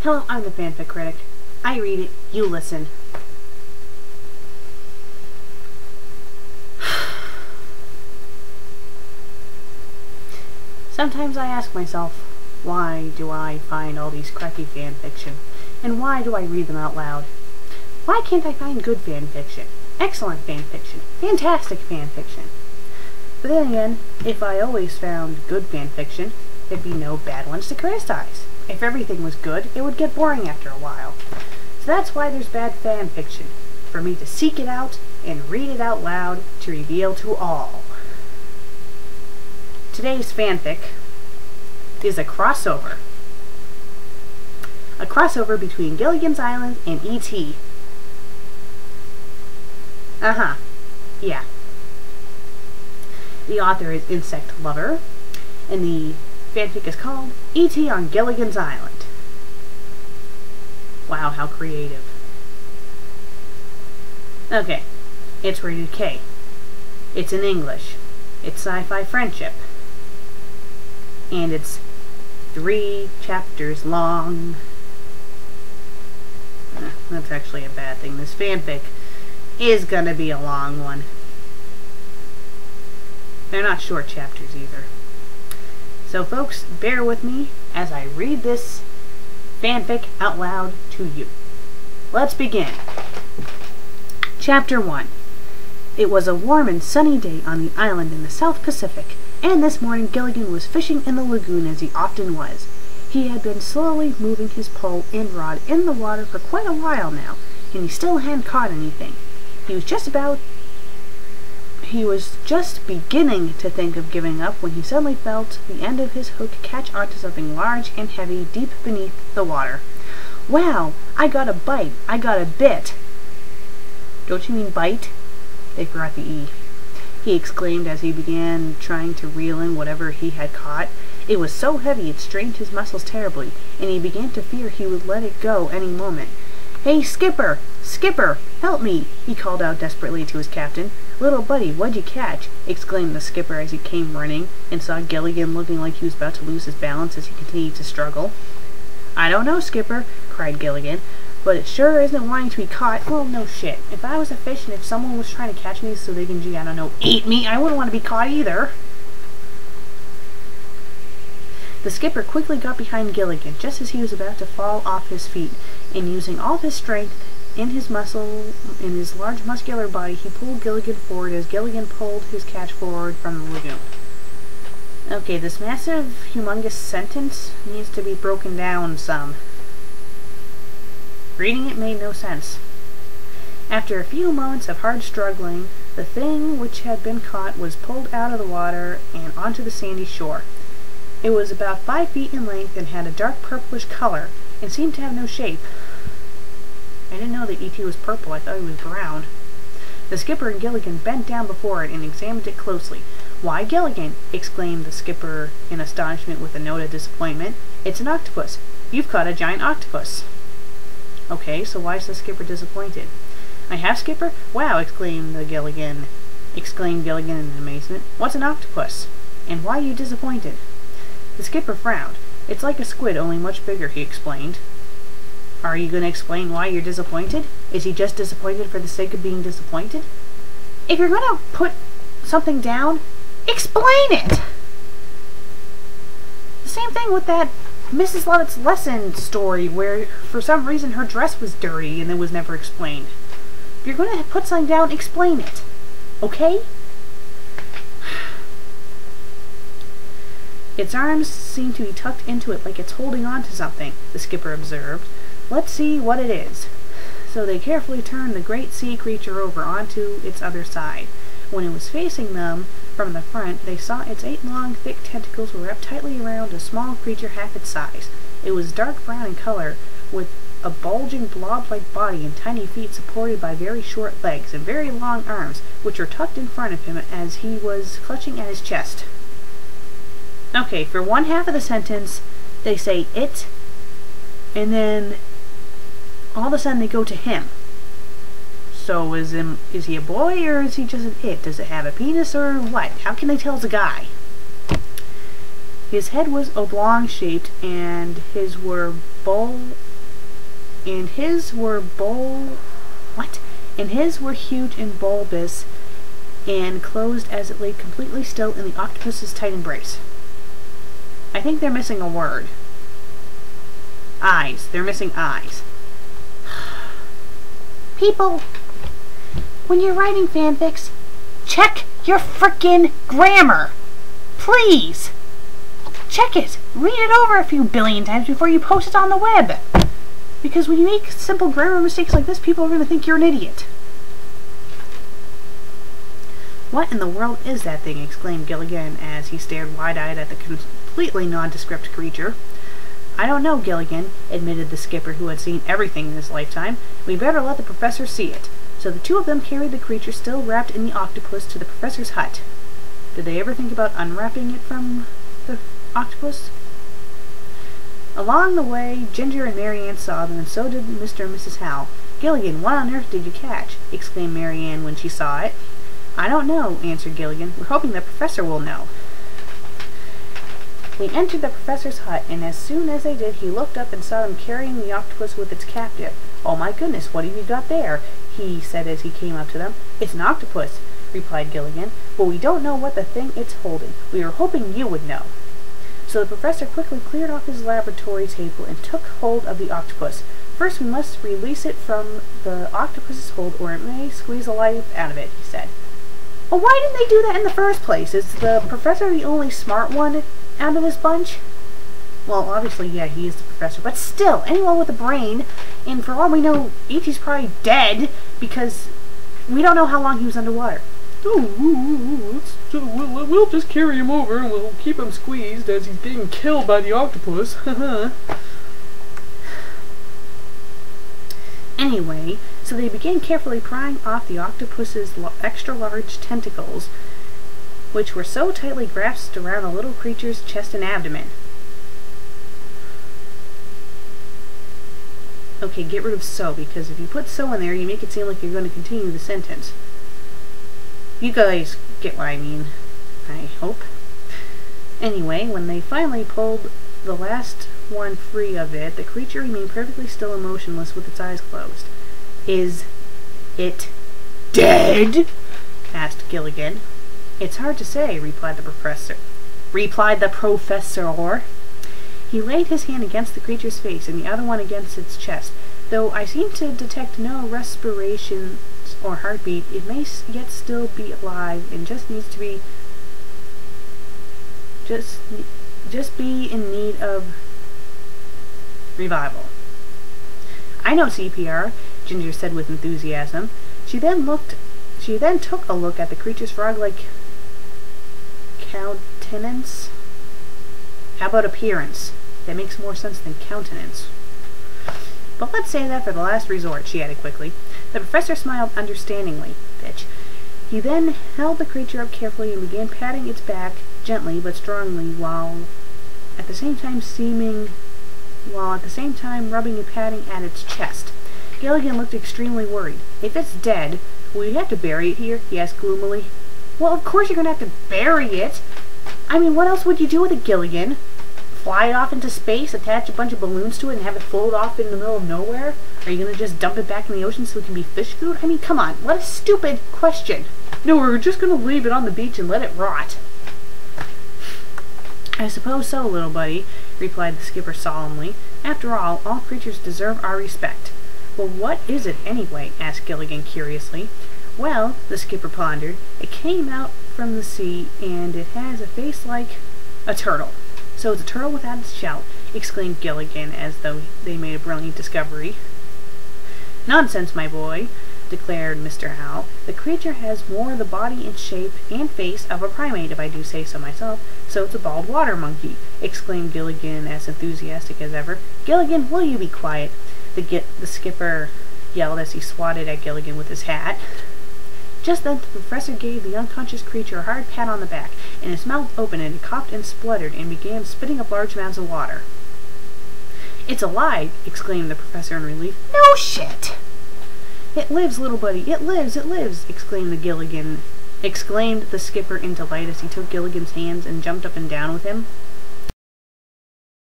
Hello, I'm the FanFic Critic. I read it, you listen. Sometimes I ask myself, why do I find all these crappy fanfiction? And why do I read them out loud? Why can't I find good fanfiction? Excellent fanfiction? Fantastic fanfiction? But then again, if I always found good fanfiction, there'd be no bad ones to criticize. If everything was good, it would get boring after a while. So that's why there's bad fanfiction, for me to seek it out and read it out loud to reveal to all. Today's fanfic is a crossover. A crossover between Gilligan's Island and E.T. Yeah. The author is Insect Lover, and the fanfic is called E.T. on Gilligan's Island. Wow, how creative. Okay, it's rated K. It's in English. It's sci-fi friendship. And it's 3 chapters long. That's actually a bad thing. This fanfic is gonna be a long one. They're not short chapters either. So folks, bear with me as I read this fanfic out loud to you. Let's begin. Chapter 1. It was a warm and sunny day on the island in the South Pacific, and this morning Gilligan was fishing in the lagoon as he often was. He had been slowly moving his pole and rod in the water for quite a while now, and he still hadn't caught anything. He was just beginning to think of giving up when he suddenly felt the end of his hook catch onto something large and heavy deep beneath the water. Wow! I got a bite! I got a bit! Don't you mean bite? They forgot the E. He exclaimed as he began trying to reel in whatever he had caught. It was so heavy it strained his muscles terribly, and he began to fear he would let it go any moment. "Hey, Skipper! Skipper! Help me!" he called out desperately to his captain. "Little buddy, what'd you catch?" exclaimed the skipper as he came running, and saw Gilligan looking like he was about to lose his balance as he continued to struggle. "I don't know, Skipper," cried Gilligan, "but it sure isn't wanting to be caught." Well, no shit. If I was a fish and if someone was trying to catch me so they can, I don't know, eat me, I wouldn't want to be caught either. The skipper quickly got behind Gilligan just as he was about to fall off his feet, and using all of his strength in his large muscular body, he pulled Gilligan forward as Gilligan pulled his catch forward from the lagoon. Okay, this massive, humongous sentence needs to be broken down some. Reading it made no sense. After a few moments of hard struggling, the thing which had been caught was pulled out of the water and onto the sandy shore. It was about 5 feet in length and had a dark purplish color and seemed to have no shape. I didn't know that E.T. was purple. I thought he was brown. The skipper and Gilligan bent down before it and examined it closely. "Why, Gilligan!" exclaimed the skipper in astonishment with a note of disappointment. "It's an octopus. You've caught a giant octopus." Okay, so why is the skipper disappointed? "I have, Skipper? Wow!" exclaimed Gilligan in amazement. "What's an octopus? And why are you disappointed?" The skipper frowned. "It's like a squid, only much bigger," he explained. "Are you going to explain why you're disappointed? Is he just disappointed for the sake of being disappointed?" If you're going to put something down, explain it! The same thing with that Mrs. Lovett's lesson story where for some reason her dress was dirty and it was never explained. If you're going to put something down, explain it. Okay? "Its arms seem to be tucked into it like it's holding on to something," the skipper observed. "Let's see what it is." So they carefully turned the great sea creature over onto its other side. When it was facing them from the front, they saw its 8 long, thick tentacles were wrapped tightly around a small creature half its size. It was dark brown in color, with a bulging blob-like body and tiny feet supported by very short legs and very long arms, which were tucked in front of him as he was clutching at his chest. Okay, for one half of the sentence, they say it, and then all of a sudden they go to him. So is he a boy or is he just an it? Does it have a penis or what? How can they tell it's a guy? His head was oblong shaped and his were and his were And his were huge and bulbous, and closed as it lay completely still in the octopus's tight embrace. I think they're missing a word. Eyes. They're missing eyes. People, when you're writing fanfics, check your frickin' grammar. Please. Check it. Read it over a few billion times before you post it on the web. Because when you make simple grammar mistakes like this, people are going to think you're an idiot. What in the world is that thing? Exclaimed Gilligan as he stared wide-eyed at the completely nondescript creature. I don't know, Gilligan, admitted the skipper, who had seen everything in his lifetime. We'd better let the professor see it. So the two of them carried the creature still wrapped in the octopus to the professor's hut. Did they ever think about unwrapping it from the octopus? Along the way, Ginger and Marianne saw them, and so did Mr. and Mrs. Howe. Gilligan, what on earth did you catch? Exclaimed Marianne when she saw it. I don't know, answered Gilligan. We're hoping the professor will know. They entered the professor's hut, and as soon as they did, he looked up and saw them carrying the octopus with its captive. Oh my goodness, what have you got there? He said as he came up to them. It's an octopus, replied Gilligan, but we don't know what the thing it's holding. We were hoping you would know. So the professor quickly cleared off his laboratory table and took hold of the octopus. First we must release it from the octopus's hold, or it may squeeze the life out of it, he said. Well, why didn't they do that in the first place? Is the professor the only smart one out of this bunch? Well, obviously, yeah, he is the professor, but still, anyone with a brain, and for all we know, Ichi's probably dead, because we don't know how long he was underwater. We'll just carry him over and we'll keep him squeezed as he's being killed by the octopus. Anyway, so they began carefully prying off the octopus's extra-large tentacles, which were so tightly grasped around the little creature's chest and abdomen. Okay, get rid of so, because if you put so in there, you make it seem like you're going to continue the sentence. You guys get what I mean, I hope. Anyway, when they finally pulled the last one free of it, the creature remained perfectly still and motionless with its eyes closed. Is it dead? Asked Gilligan. It's hard to say, replied the professor. He laid his hand against the creature's face and the other one against its chest. Though I seem to detect no respiration or heartbeat, it may yet still be alive and just needs to be just be in need of revival. I know CPR, Ginger said with enthusiasm. She then took a look at the creature's frog-like countenance. How about appearance? That makes more sense than countenance. But let's say that for the last resort, she added quickly. The professor smiled understandingly. Bitch. He then held the creature up carefully and began patting its back gently but strongly, while at the same time rubbing and patting at its chest. Gilligan looked extremely worried. If it's dead, will you have to bury it here? He asked gloomily. Well, of course you're going to have to bury it. I mean, what else would you do with it, Gilligan? Fly it off into space, attach a bunch of balloons to it, and have it float off in the middle of nowhere? Are you going to just dump it back in the ocean so it can be fish food? I mean, come on, what a stupid question. No, we're just going to leave it on the beach and let it rot. I suppose so, little buddy, replied the skipper solemnly. After all creatures deserve our respect. Well, what is it, anyway? Asked Gilligan curiously. Well, the skipper pondered, it came out from the sea, and it has a face like a turtle. So it's a turtle without its shell, exclaimed Gilligan, as though they made a brilliant discovery. Nonsense, my boy, declared Mr. Howe. The creature has more the body and shape and face of a primate, if I do say so myself, so it's a bald water monkey, exclaimed Gilligan, as enthusiastic as ever. Gilligan, will you be quiet? The skipper yelled as he swatted at Gilligan with his hat. Just then the professor gave the unconscious creature a hard pat on the back, and his mouth opened and it coughed and spluttered and began spitting up large amounts of water. It's alive, exclaimed the professor in relief. No shit! It lives, little buddy, it lives, exclaimed the skipper in delight as he took Gilligan's hands and jumped up and down with him.